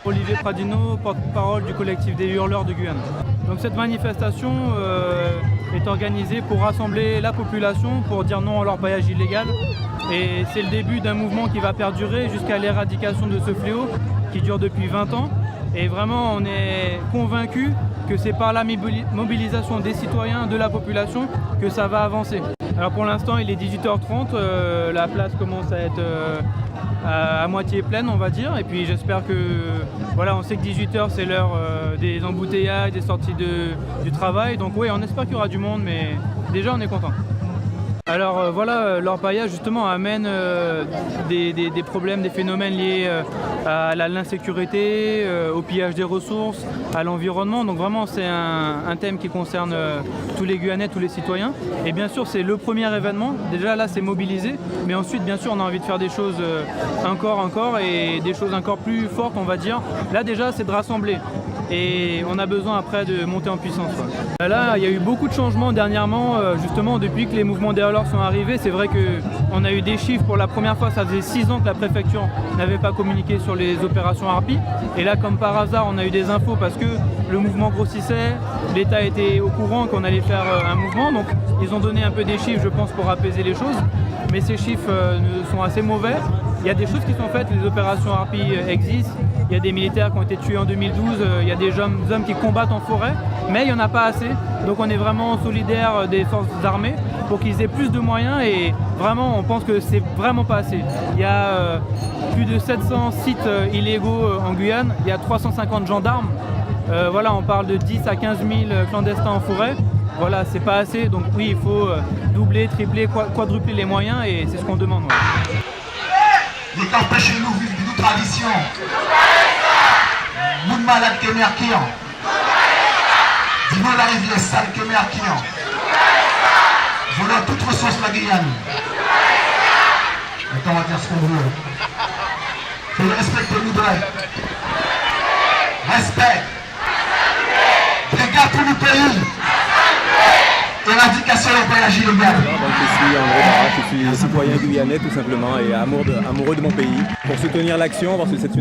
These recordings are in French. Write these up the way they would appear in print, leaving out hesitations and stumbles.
Olivier Pradino, porte-parole du collectif des hurleurs de Guyane. Donc cette manifestation est organisée pour rassembler la population, pour dire non à l'orpaillage illégal. Et c'est le début d'un mouvement qui va perdurer jusqu'à l'éradication de ce fléau qui dure depuis 20 ans. Et vraiment, on est convaincus que c'est par la mobilisation des citoyens, de la population, que ça va avancer. Alors pour l'instant, il est 18h30, la place commence à être à moitié pleine, on va dire. Et puis j'espère que, voilà, on sait que 18h, c'est l'heure des embouteillages, des sorties du travail. Donc oui, on espère qu'il y aura du monde, mais déjà, on est content. Alors voilà, l'orpaillage justement amène des problèmes, des phénomènes liés à l'insécurité, au pillage des ressources, à l'environnement. Donc vraiment c'est un thème qui concerne tous les Guyanais, tous les citoyens. Et bien sûr c'est le premier événement. Déjà là c'est mobilisé, mais ensuite bien sûr on a envie de faire des choses encore et des choses encore plus fortes on va dire. Là déjà c'est de rassembler. Et on a besoin après de monter en puissance. Là, il y a eu beaucoup de changements dernièrement, justement depuis que les mouvements des hurleurs sont arrivés. C'est vrai qu'on a eu des chiffres pour la première fois, ça faisait 6 ans que la préfecture n'avait pas communiqué sur les opérations Harpie. Et là, comme par hasard, on a eu des infos parce que le mouvement grossissait, l'État était au courant qu'on allait faire un mouvement. Donc ils ont donné un peu des chiffres, je pense, pour apaiser les choses. Mais ces chiffres sont assez mauvais. Il y a des choses qui sont faites, les opérations Harpie existent. Il y a des militaires qui ont été tués en 2012, il y a des hommes qui combattent en forêt, mais il n'y en a pas assez. Donc on est vraiment solidaires des forces armées pour qu'ils aient plus de moyens et vraiment on pense que c'est vraiment pas assez. Il y a plus de 700 sites illégaux en Guyane, il y a 350 gendarmes. Voilà, on parle de 10 à 15 000 clandestins en forêt. Voilà, c'est pas assez, donc oui, il faut doubler, tripler, quadrupler les moyens et c'est ce qu'on demande. Ouais. Les campagnes chez nous vivent d'une tradition. Moun malade que merkian. Dis-moi la rivière sale que merkian. Voilà toute ressource la Guyane. Attends, on va dire ce qu'on veut. Faut le respecter nous deux. Respect. Regarde pour le pays. Éradication de l'orpaillage illégal. Donc je suis André Barra, je suis citoyen guyanais tout simplement et amoureux de mon pays. Pour soutenir l'action, parce que c'est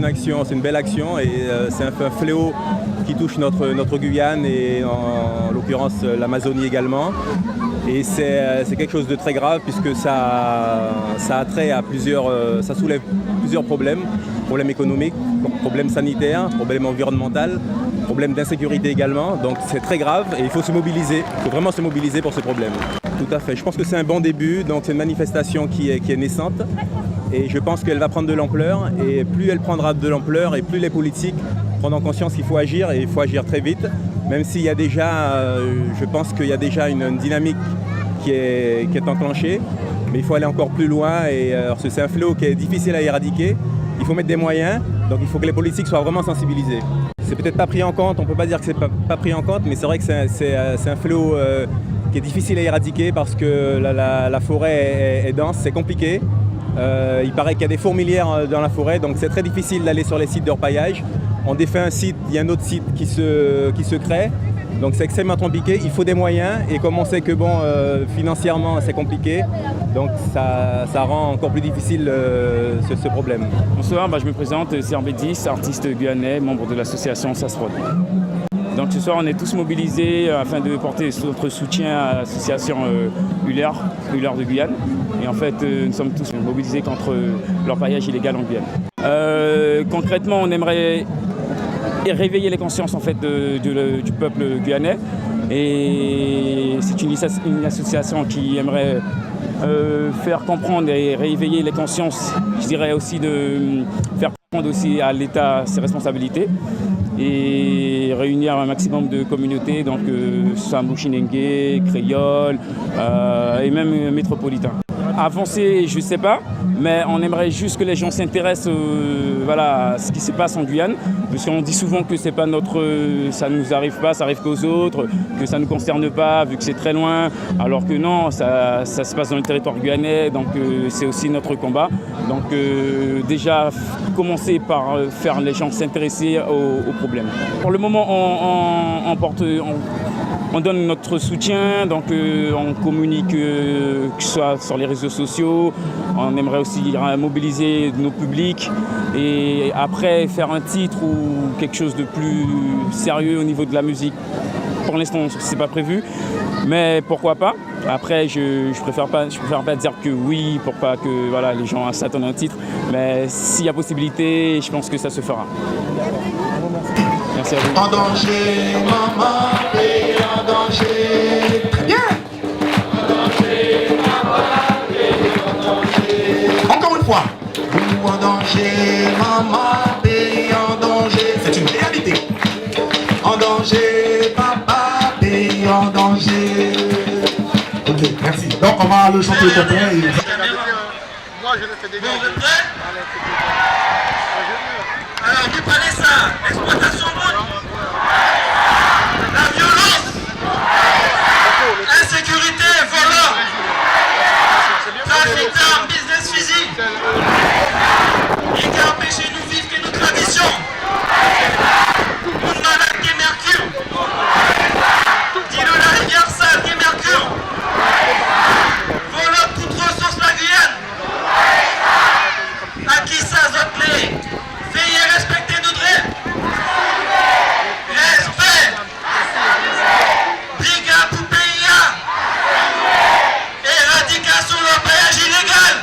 une belle action et c'est un fléau qui touche notre Guyane et en l'occurrence l'Amazonie également. Et c'est quelque chose de très grave puisque ça a trait à ça soulève plusieurs problèmes économiques, problèmes sanitaires, problèmes environnementaux, problèmes d'insécurité également. Donc c'est très grave et il faut se mobiliser, il faut vraiment se mobiliser pour ce problème. Tout à fait, je pense que c'est un bon début, donc c'est une manifestation qui est naissante et je pense qu'elle va prendre de l'ampleur et plus elle prendra de l'ampleur et plus les politiques prendront conscience qu'il faut agir et il faut agir très vite, même s'il y a déjà, je pense qu'il y a déjà une dynamique qui est enclenchée, mais il faut aller encore plus loin et c'est un fléau qui est difficile à éradiquer, il faut mettre des moyens, donc il faut que les politiques soient vraiment sensibilisées. C'est peut-être pas pris en compte, on ne peut pas dire que c'est pas pris en compte, mais c'est vrai que c'est un fléau qui est difficile à éradiquer parce que la forêt est dense, c'est compliqué. Il paraît qu'il y a des fourmilières dans la forêt, donc c'est très difficile d'aller sur les sites d'orpaillage. On défait un site, il y a un autre site qui se crée, donc c'est extrêmement compliqué. Il faut des moyens et comme on sait que financièrement c'est compliqué, donc ça rend encore plus difficile ce problème. Bonsoir, je me présente, c'est Hervé 10, artiste guyanais, membre de l'association SASROD. Donc ce soir on est tous mobilisés afin de porter notre soutien à l'association Hurleurs de Guyane. Et en fait nous sommes tous mobilisés contre l'orpaillage illégal en Guyane. Concrètement on aimerait réveiller les consciences en fait, du peuple guyanais. Et c'est une association qui aimerait faire comprendre et réveiller les consciences, je dirais aussi de faire comprendre aussi à l'État ses responsabilités et réunir un maximum de communautés, donc Sambo-Chinengue, créole et même métropolitain. Avancer, je ne sais pas, mais on aimerait juste que les gens s'intéressent à ce qui se passe en Guyane, parce qu'on dit souvent que c'est pas ça ne nous arrive pas, ça arrive qu'aux autres, que ça ne nous concerne pas, vu que c'est très loin, alors que non, ça se passe dans le territoire guyanais, donc c'est aussi notre combat. Donc déjà, commencer par faire les gens s'intéresser aux problèmes. Pour le moment, on on donne notre soutien, donc on communique que ce soit sur les réseaux sociaux, on aimerait aussi mobiliser nos publics et après faire un titre ou quelque chose de plus sérieux au niveau de la musique. Pour l'instant, c'est pas prévu, mais pourquoi pas. Après, je préfère pas dire que oui pour pas que voilà, les gens s'attendent à un titre, mais s'il y a possibilité, je pense que ça se fera. Merci à vous. En danger, maman, et en danger. Très bien. En danger, maman, et en danger. Encore une fois. Vous en danger, maman, et en danger. C'est une réalité. En danger, papa, et en danger. Ok, merci. Donc on va le chanter au complet. Moi je le fais des gars. Vous êtes prêts? Alors, du palais ça, exploitation mode, la violence, insécurité, volant, trafic d'armes, business physique, et qui a empêché nous vivre que nos traditions. Une malade qui est Mercure, dis-le la rivière sale qui est Mercure, volant toute ressource la Guyane, à qui ça zote-les. Veuillez respecter notre rêve. Respect. Brigade pour PIA. Éradication de l'orpaillage illégal.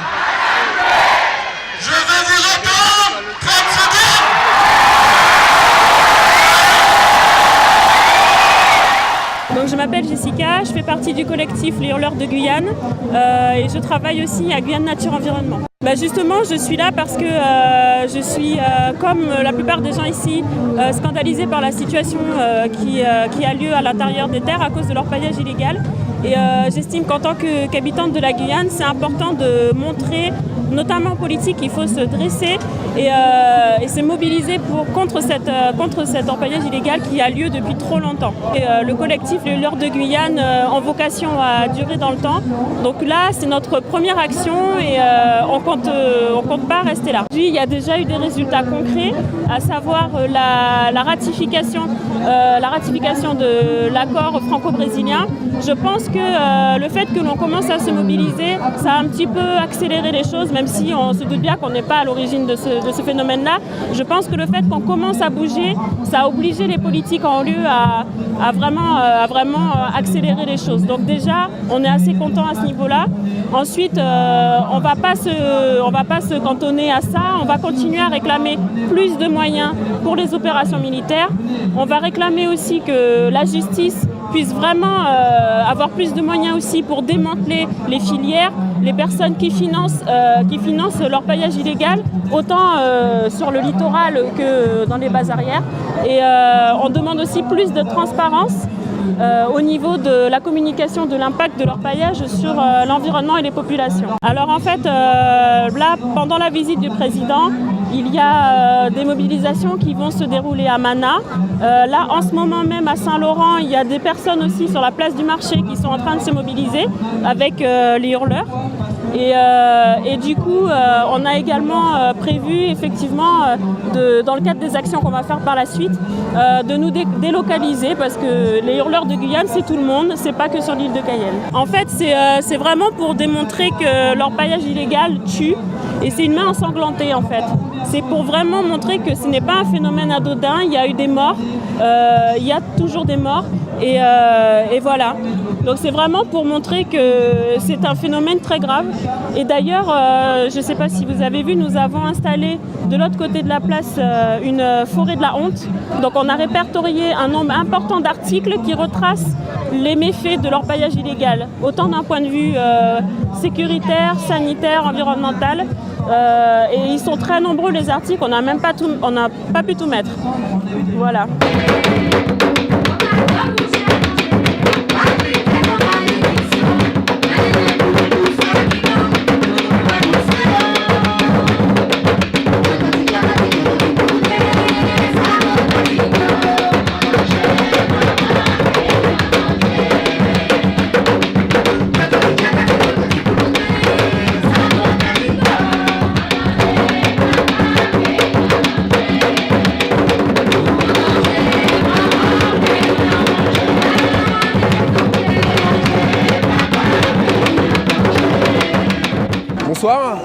Je veux vous entendre. 30 secondes. Donc je m'appelle Jessica, je fais partie du collectif Les Hurleurs de Guyane et je travaille aussi à Guyane Nature Environnement. Justement, je suis là parce que je suis, comme la plupart des gens ici, scandalisée par la situation qui a lieu à l'intérieur des terres à cause de l'orpaillage illégal. Et j'estime qu'en tant qu'habitante de la Guyane, c'est important de montrer, notamment en politique, qu'il faut se dresser et se mobiliser contre cet orpaillage illégal qui a lieu depuis trop longtemps. Et, le collectif Les Hurleurs de Guyane ont vocation à durer dans le temps. Donc là, c'est notre première action et on compte pas rester là. Il y a déjà eu des résultats concrets, à savoir la ratification de l'accord franco-brésilien. Je pense que le fait que l'on commence à se mobiliser, ça a un petit peu accéléré les choses, même si on se doute bien qu'on n'est pas à l'origine de ce phénomène-là. Je pense que le fait qu'on commence à bouger, ça a obligé les politiques en lieu à vraiment accélérer les choses. Donc déjà, on est assez content à ce niveau-là. Ensuite, on va pas se cantonner à ça. On va continuer à réclamer plus de moyens pour les opérations militaires. On va réclamer aussi que la justice puisse vraiment avoir plus de moyens aussi pour démanteler les filières, les personnes qui financent l'orpaillage illégal, autant sur le littoral que dans les bases arrières. Et on demande aussi plus de transparence au niveau de la communication de l'impact de l'orpaillage sur l'environnement et les populations. Alors en fait, là, pendant la visite du président, il y a des mobilisations qui vont se dérouler à Mana. Là, en ce moment même, à Saint-Laurent, il y a des personnes aussi sur la place du marché qui sont en train de se mobiliser avec les hurleurs. Et du coup, on a également prévu, effectivement, dans le cadre des actions qu'on va faire par la suite, de nous délocaliser parce que les hurleurs de Guyane, c'est tout le monde, c'est pas que sur l'île de Cayenne. En fait, c'est vraiment pour démontrer que l'orpaillage illégal tue et c'est une main ensanglantée en fait. C'est pour vraiment montrer que ce n'est pas un phénomène anodin, il y a eu des morts, il y a toujours des morts et voilà. Donc c'est vraiment pour montrer que c'est un phénomène très grave. Et d'ailleurs, je ne sais pas si vous avez vu, nous avons installé de l'autre côté de la place une forêt de la honte. Donc on a répertorié un nombre important d'articles qui retracent les méfaits de l'orpaillage illégal, autant d'un point de vue sécuritaire, sanitaire, environnemental. Et ils sont très nombreux les articles, on n'a pas pu tout mettre. Voilà.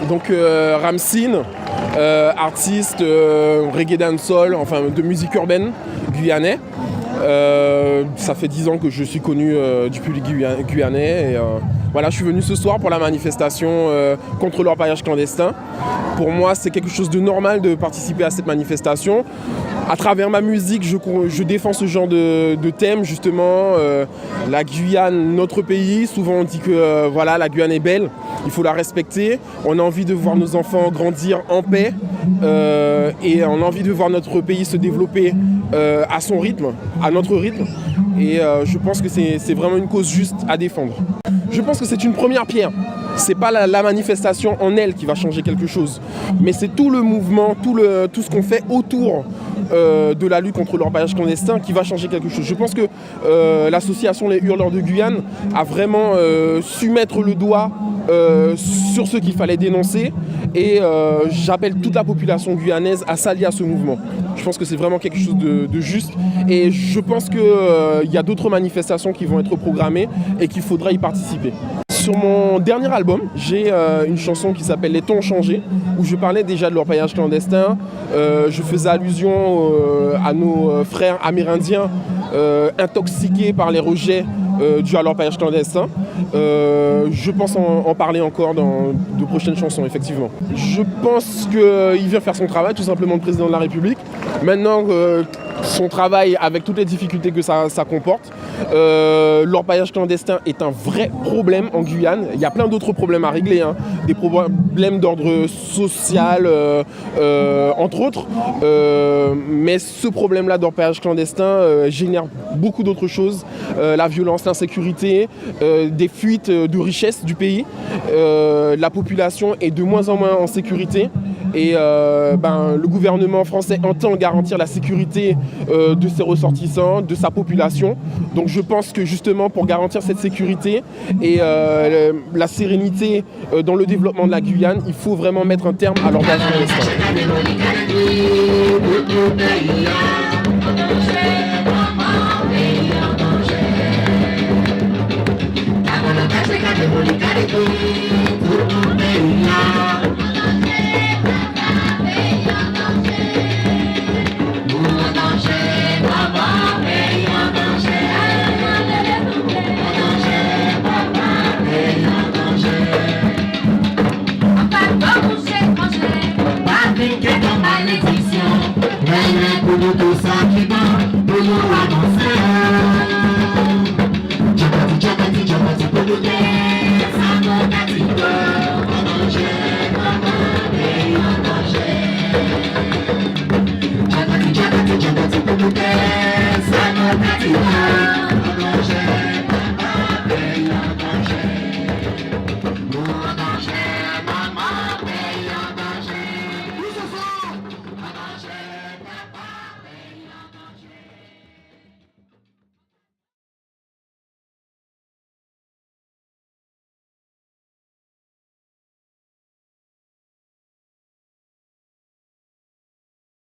Donc Ramsin, artiste reggae dancehall, enfin de musique urbaine guyanais. Ça fait 10 ans que je suis connu du public guyanais. Et, voilà, je suis venu ce soir pour la manifestation contre l'orpaillage clandestin. Pour moi, c'est quelque chose de normal de participer à cette manifestation. À travers ma musique, je défends ce genre de thème, justement. La Guyane, notre pays, souvent on dit que voilà, la Guyane est belle, il faut la respecter. On a envie de voir nos enfants grandir en paix et on a envie de voir notre pays se développer à son rythme, à notre rythme. Et je pense que c'est vraiment une cause juste à défendre. Je pense que c'est une première pierre. C'est pas la manifestation en elle qui va changer quelque chose, mais c'est tout le mouvement, tout ce qu'on fait autour de la lutte contre l'orpaillage clandestin qui va changer quelque chose. Je pense que l'association Les Hurleurs de Guyane a vraiment su mettre le doigt sur ce qu'il fallait dénoncer et j'appelle toute la population guyanaise à s'allier à ce mouvement. Je pense que c'est vraiment quelque chose de juste et je pense qu'il y a d'autres manifestations qui vont être programmées et qu'il faudra y participer. Sur mon dernier album, j'ai une chanson qui s'appelle Les temps ont changé, où je parlais déjà de l'orpaillage clandestin. Je faisais allusion à nos frères amérindiens intoxiqués par les rejets dus à l'orpaillage clandestin. Je pense en parler encore dans de prochaines chansons, effectivement. Je pense qu'il vient faire son travail, tout simplement, le président de la République. Maintenant, son travail avec toutes les difficultés que ça comporte. L'orpaillage clandestin est un vrai problème en Guyane. Il y a plein d'autres problèmes à régler, hein. Des problèmes d'ordre social, entre autres. Mais ce problème-là d'orpaillage clandestin génère beaucoup d'autres choses. La violence, l'insécurité, des fuites de richesses du pays. La population est de moins en moins en sécurité. Et le gouvernement français entend garantir la sécurité de ses ressortissants, de sa population. Donc je pense que justement pour garantir cette sécurité et la sérénité dans le développement de la Guyane, il faut vraiment mettre un terme à l'orpaillage clandestin. Tout ça qui